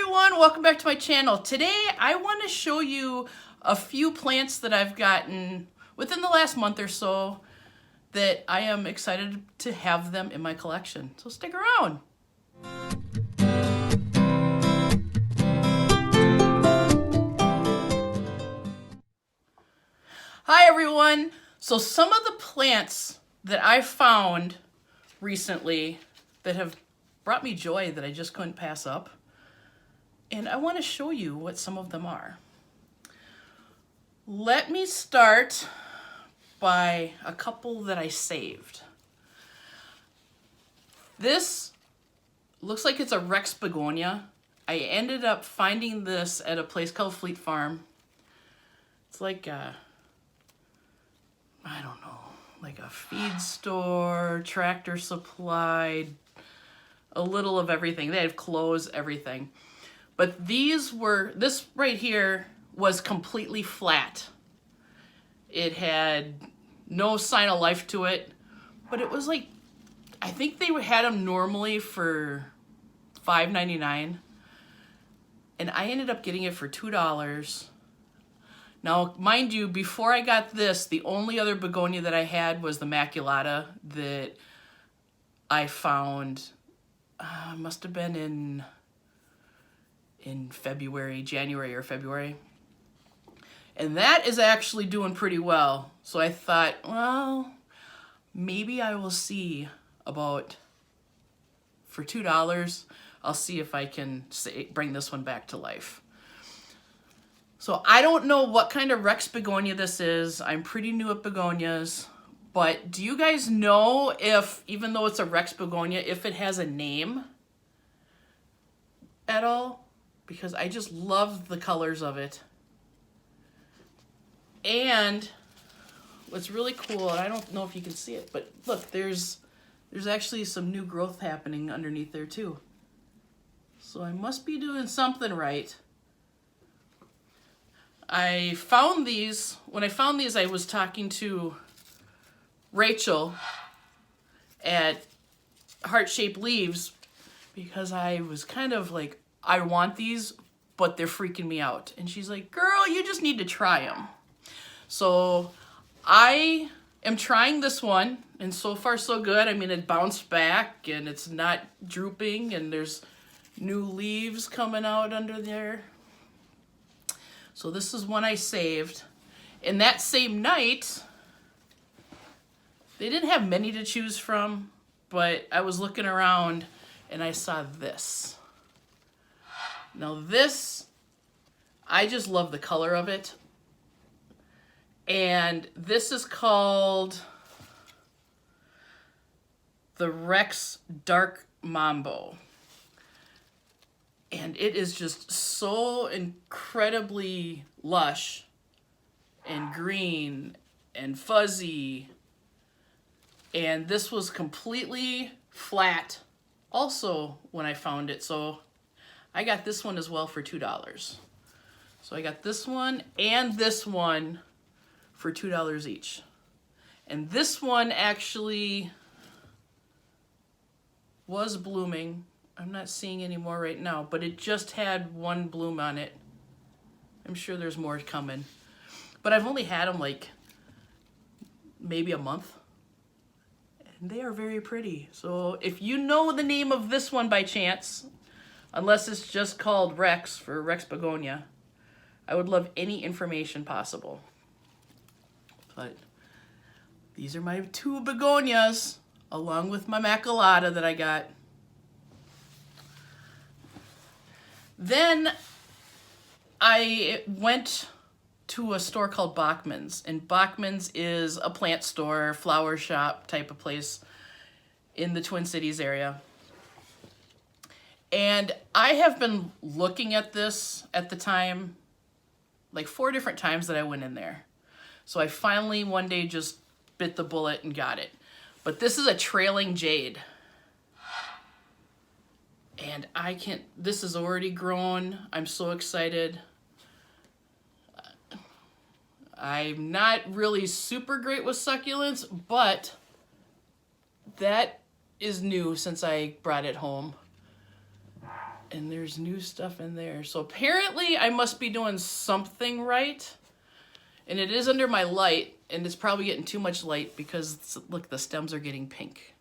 everyone, welcome back to my channel. Today I want to show you a few plants that I've gotten within the last month or so that I am excited to have them in my collection. So stick around. Hi everyone. So some of the plants that I found recently that have brought me joy that I just couldn't pass up. And I want to show you what some of them are. Let me start by a couple that I saved. This looks like it's a Rex Begonia. I ended up finding this at a place called Fleet Farm. It's like a, I don't know, like a feed store, Tractor Supply, a little of everything. They have clothes, everything. But this right here was completely flat. It had no sign of life to it, but it was like, I think they had them normally for $5.99, and I ended up getting it for $2. Now, mind you, before I got this, the only other begonia that I had was the maculata that I found, must have been in February, January or February. And that is actually doing pretty well. So I thought, well, maybe I will see about, for $2, I'll see if I can bring this one back to life. So I don't know what kind of Rex begonia this is. I'm pretty new at begonias. But do you guys know if, even though it's a Rex begonia, if it has a name at all? Because I just love the colors of it. And what's really cool, and I don't know if you can see it, but look, there's actually some new growth happening underneath there too. So I must be doing something right. I found these, when I found these, I was talking to Rachel at Heart Shaped Leaves because I was kind of like, I want these, but they're freaking me out. And she's like, girl, you just need to try them. So I am trying this one, and so far so good. I mean, it bounced back, and it's not drooping, and there's new leaves coming out under there. So this is one I saved. And that same night, they didn't have many to choose from, but I was looking around, and I saw this. Now this, I just love the color of it. And this is called the Rex Dark Mambo. And it is just so incredibly lush and green and fuzzy. And this was completely flat also when I found it. So I got this one as well for $2. So I got this one and this one for $2 each. And this one actually was blooming. I'm not seeing any more right now, but it just had one bloom on it. I'm sure there's more coming. But I've only had them like maybe a month. And they are very pretty. So if you know the name of this one by chance, unless it's just called Rex for Rex Begonia, I would love any information possible. But these are my two begonias, along with my maculata that I got. Then I went to a store called Bachman's, and Bachman's is a plant store, flower shop type of place in the Twin Cities area. And I have been looking at this at the time, like 4 different times that I went in there. So I finally one day just bit the bullet and got it. But this is a trailing jade. And this is already grown. I'm so excited. I'm not really super great with succulents, but that is new since I brought it home. And there's new stuff in there. So apparently I must be doing something right. And it is under my light, and it's probably getting too much light because, look, the stems are getting pink.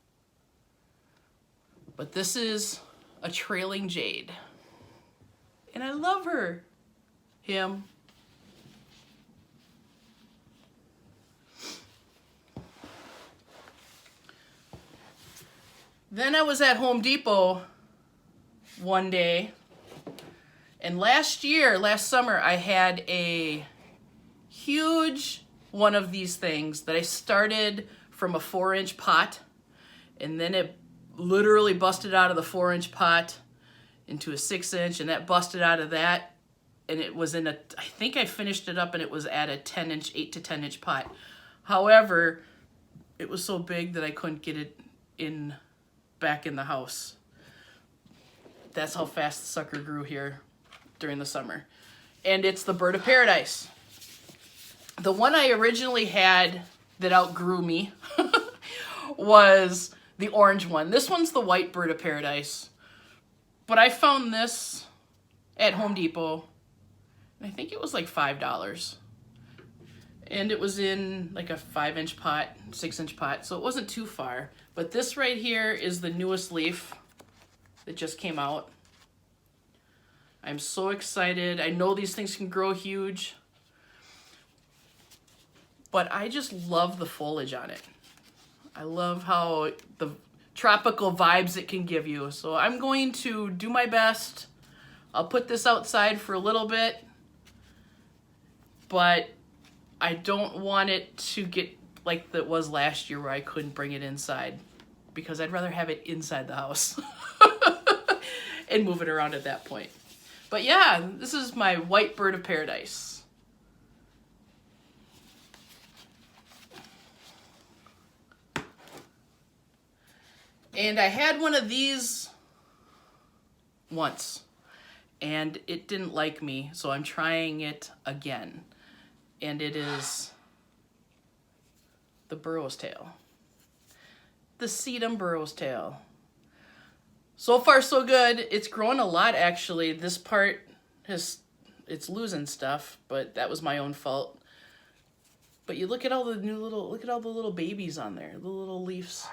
But this is a trailing jade. And I love her. Him. Then I was at Home Depot one day, and last summer, I had a huge one of these things that I started from a 4-inch pot, and then it literally busted out of the 4-inch pot into a 6-inch, and that busted out of that, and it was in I think I finished it up and it was at a 10-inch, 8 to 10-inch pot. However, it was so big that I couldn't get it back in the house. That's how fast the sucker grew here during the summer. And it's the bird of paradise. The one I originally had that outgrew me was the orange one. This one's the white bird of paradise. But I found this at Home Depot. I think it was like $5. And it was in like a 5-inch pot, 6-inch pot. So it wasn't too far. But this right here is the newest leaf that just came out. I'm so excited. I know these things can grow huge. But I just love the foliage on it. I love how the tropical vibes it can give you. So I'm going to do my best. I'll put this outside for a little bit. But I don't want it to get like that was last year where I couldn't bring it inside. Because I'd rather have it inside the house. And move it around at that point. But yeah, this is my white bird of paradise. And I had one of these once, and it didn't like me, so I'm trying it again. And it is the Burroughs Tale. The sedum Burroughs Tale. So far, so good. It's growing a lot, actually. This part it's losing stuff, but that was my own fault. But you look at all the look at all the little babies on there, the little leaves.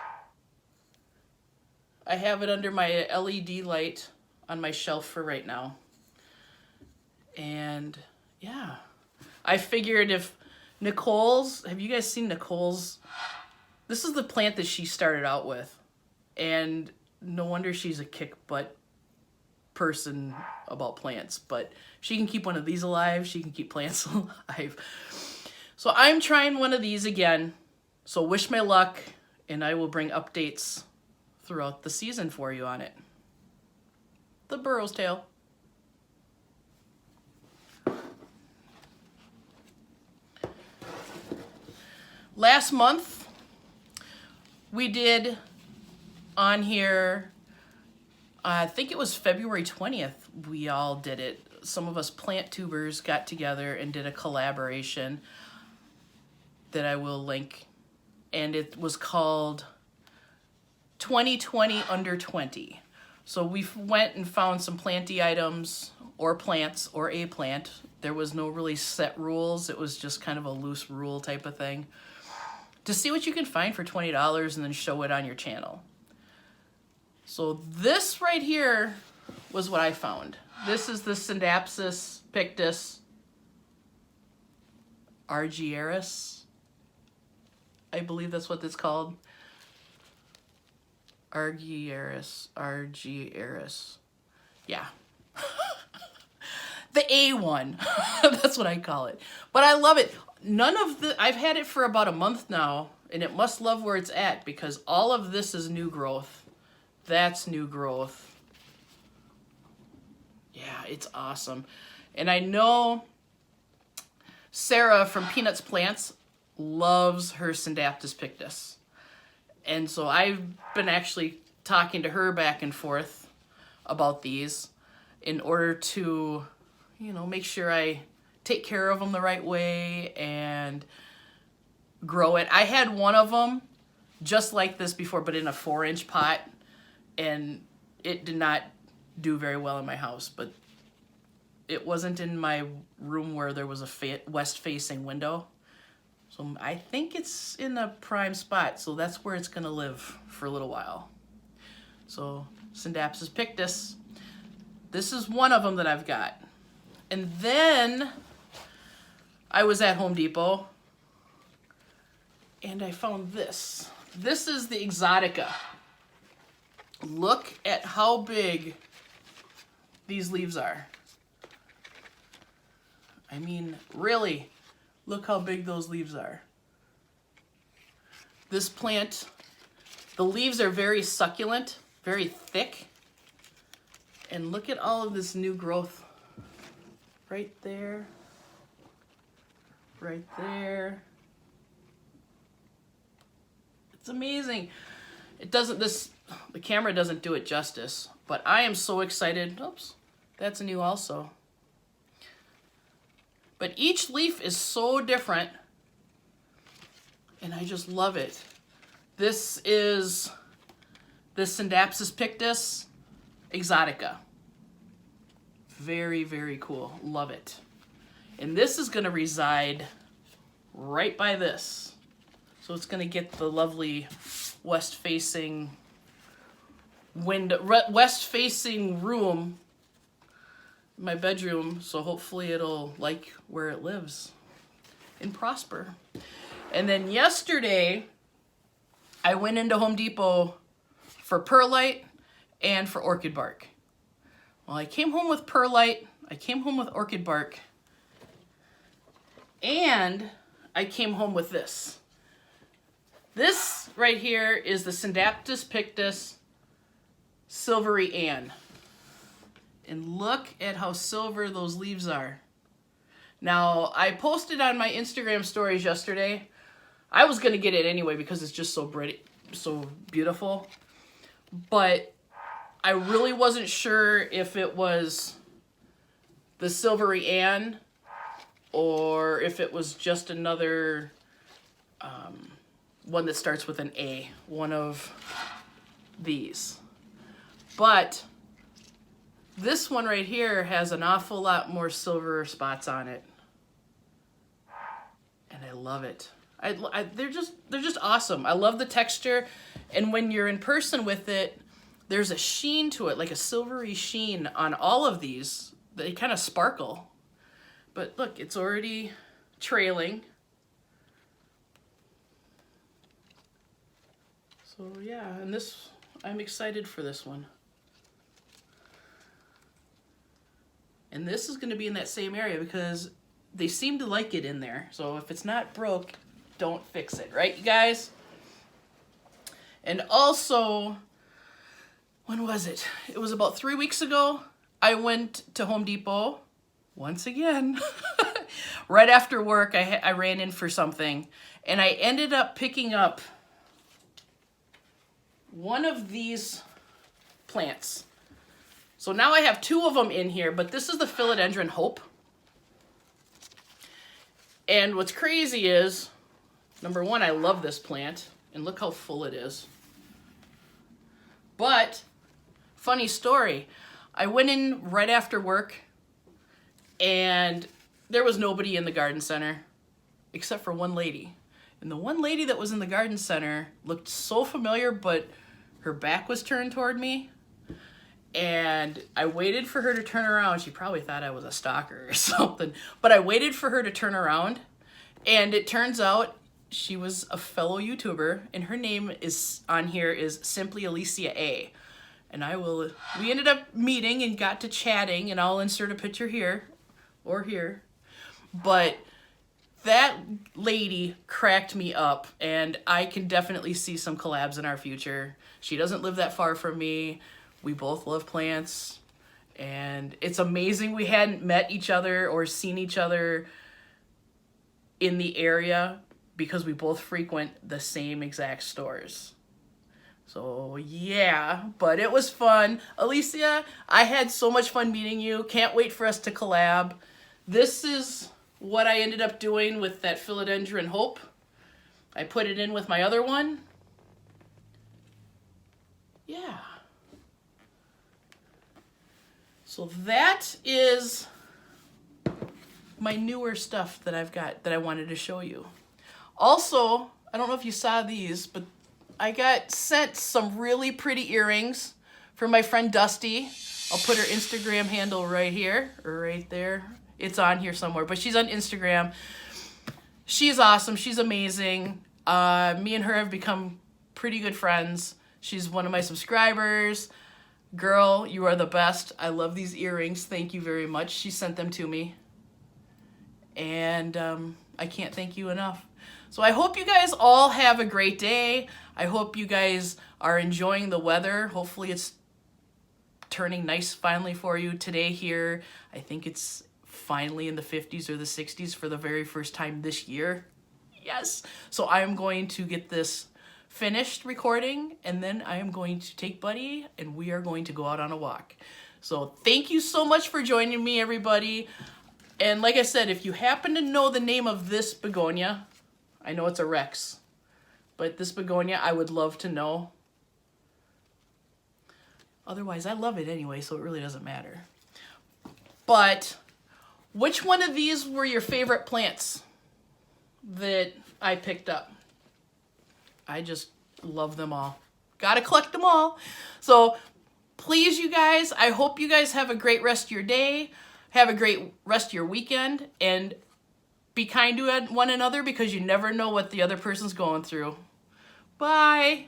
I have it under my LED light on my shelf for right now. And yeah, I figured if Nicole's, have you guys seen Nicole's? This is the plant that she started out with. And no wonder she's a kick-butt person about plants. But she can keep one of these alive. She can keep plants alive. So I'm trying one of these again. So wish me luck. And I will bring updates throughout the season for you on it. The Burroughs Tale. Last month, we did on here, I think it was February 20th, we all did it. Some of us plant tubers got together and did a collaboration that I will link. And it was called 2020 Under 20. So we went and found some planty items or plants or a plant. There was no really set rules. It was just kind of a loose rule type of thing. To see what you can find for $20 and then show it on your channel. So this right here was what I found. This is the Synapsis Pictus argyraeus. I believe that's what it's called. Argyraeus. Yeah. The A one. That's what I call it. But I love it. I've had it for about a month now, and it must love where it's at because all of this is new growth. That's new growth. Yeah, it's awesome. And I know Sarah from Peanuts Plants loves her Synapsis Pictus. And so I've been actually talking to her back and forth about these in order to, make sure I take care of them the right way and grow it. I had one of them just like this before, but in a 4-inch pot, and it did not do very well in my house, but it wasn't in my room where there was a west-facing window. So I think it's in a prime spot, so that's where it's gonna live for a little while. So Synapsis Pictus, this is one of them that I've got. And then I was at Home Depot and I found this. This is the Exotica. Look at how big these leaves are. I mean, really, look how big those leaves are. This plant, the leaves are very succulent, very thick. And look at all of this new growth right there, right there. It's amazing. It doesn't, the camera doesn't do it justice, but I am so excited. Oops, that's new also. But each leaf is so different, and I just love it. This is the Synapsis Pictus Exotica. Very, very cool. Love it. And this is going to reside right by this. So it's going to get the lovely west-facing window, west-facing room, my bedroom, so hopefully it'll like where it lives and prosper. And then yesterday, I went into Home Depot for perlite and for orchid bark. Well, I came home with perlite, I came home with orchid bark, and I came home with this. This right here is the Synapsis Pictus Silvery Ann. And look at how silver those leaves are. Now, I posted on my Instagram stories yesterday. I was going to get it anyway because it's just so pretty, so beautiful. But I really wasn't sure if it was the Silvery Ann or if it was just another one that starts with an A, one of these. But this one right here has an awful lot more silver spots on it. And I love it. They're just awesome. I love the texture. And when you're in person with it, there's a sheen to it, like a silvery sheen on all of these. They kind of sparkle. But look, it's already trailing. So yeah, and this, I'm excited for this one. And this is going to be in that same area because they seem to like it in there. So if it's not broke, don't fix it. Right, you guys? And also, when was it? It was about 3 weeks ago. I went to Home Depot once again. Right after work, I ran in for something. And I ended up picking up one of these plants. So now I have two of them in here, but this is the Philodendron Hope. And what's crazy is, number one, I love this plant, and look how full it is. But, funny story, I went in right after work, and there was nobody in the garden center, except for one lady. And the one lady that was in the garden center looked so familiar, but her back was turned toward me. And I waited for her to turn around. She probably thought I was a stalker or something. But I waited for her to turn around. And it turns out she was a fellow YouTuber. And her name is on here is simply Alicia A. And we ended up meeting and got to chatting. And I'll insert a picture here or here. But that lady cracked me up. And I can definitely see some collabs in our future. She doesn't live that far from me. We both love plants, and it's amazing we hadn't met each other or seen each other in the area because we both frequent the same exact stores. So yeah, but it was fun. Alicia, I had so much fun meeting you. Can't wait for us to collab. This is what I ended up doing with that Philodendron Hope. I put it in with my other one. Yeah. So that is my newer stuff that I've got that I wanted to show you. Also, I don't know if you saw these, but I got sent some really pretty earrings from my friend Dusty. I'll put her Instagram handle right here, or right there. It's on here somewhere, but she's on Instagram. She's awesome. She's amazing. Me and her have become pretty good friends. She's one of my subscribers. Girl, you are the best. I love these earrings. Thank you very much. She sent them to me. And I can't thank you enough. So I hope you guys all have a great day. I hope you guys are enjoying the weather. Hopefully it's turning nice finally for you today here. I think it's finally in the 50s or the 60s for the very first time this year. Yes. So I'm going to get this finished recording, and then I am going to take Buddy and we are going to go out on a walk. So thank you so much for joining me, everybody. And like I said, if you happen to know the name of this begonia, I know it's a Rex, but this begonia I would love to know. Otherwise, I love it anyway, so it really doesn't matter. But which one of these were your favorite plants that I picked up? I just love them all. Gotta collect them all. So please, you guys, I hope you guys have a great rest of your day. Have a great rest of your weekend. And be kind to one another because you never know what the other person's going through. Bye.